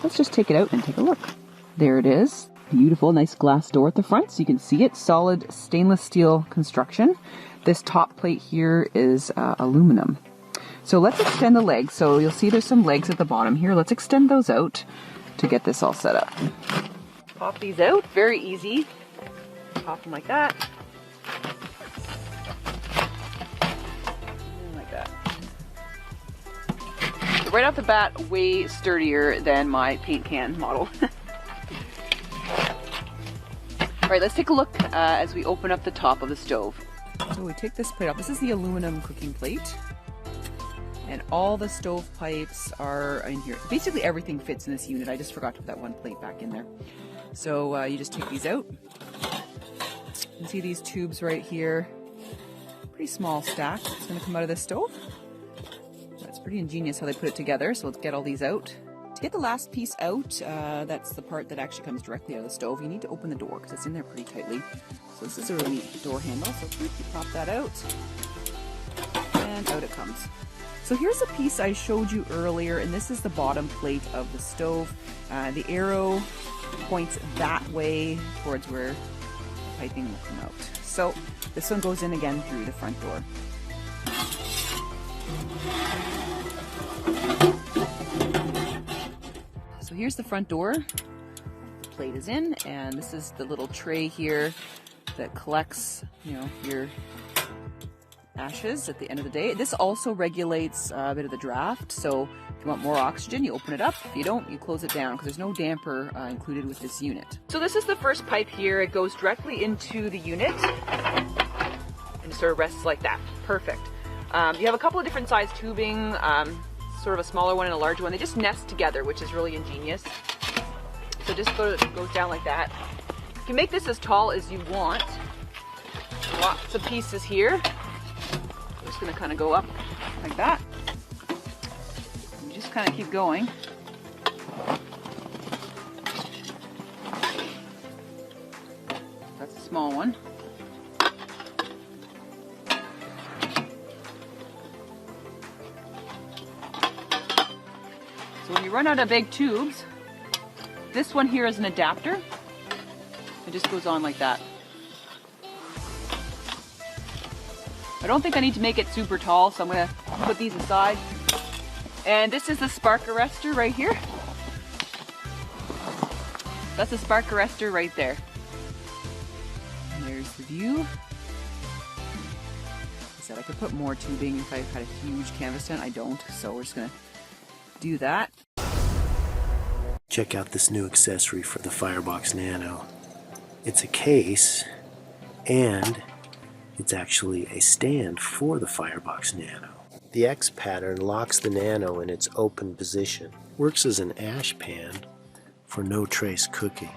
let's just take it out and take a look. There it is. Beautiful, nice glass door at the front, so you can see it. Solid stainless steel construction. This top plate here is aluminum. So let's extend the legs. So you'll see there's some legs at the bottom here. Let's extend those out to get this all set up. Pop these out, very easy. Pop them like that. And like that. So right off the bat, way sturdier than my paint can model. All right, let's take a look as we open up the top of the stove. So we take this plate off. This is the aluminum cooking plate. And all the stove pipes are in here. Basically everything fits in this unit. I just forgot to put that one plate back in there. So you just take these out. You can see these tubes right here. Pretty small stack. It's going to come out of this stove. That's pretty ingenious how they put it together. So let's get all these out. To get the last piece out, that's the part that actually comes directly out of the stove. You need to open the door because it's in there pretty tightly. So this is a really neat door handle. So you pop that out and out it comes. So here's a piece I showed you earlier, and this is the bottom plate of the stove. The arrow points that way towards where the piping will come out. So this one goes in again through the front door. So here's the front door. The plate is in, and this is the little tray here that collects, your ashes at the end of the day. This also regulates a bit of the draft, so if you want more oxygen, you open it up. If you don't, you close it down because there's no damper included with this unit. So this is the first pipe here. It goes directly into the unit and sort of rests like that. Perfect. You have a couple of different size tubing, sort of a smaller one and a large one. They just nest together, which is really ingenious. So just goes down like that. You can make this as tall as you want. Lots of pieces here. I'm just going to kind of go up like that. And just kind of keep going. That's a small one. So when you run out of big tubes, this one here is an adapter. It just goes on like that. I don't think I need to make it super tall, so I'm going to put these aside. And this is the spark arrestor right here. That's a spark arrestor right there. And there's the view. Like I said, I could put more tubing if I had a huge canvas tent. I don't, so we're just going to do that. Check out this new accessory for the Firebox Nano. It's a case, and it's actually a stand for the Firebox Nano. The X pattern locks the Nano in its open position. Works as an ash pan for no trace cooking.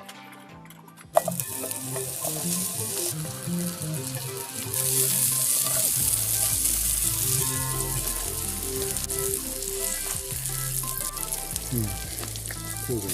Over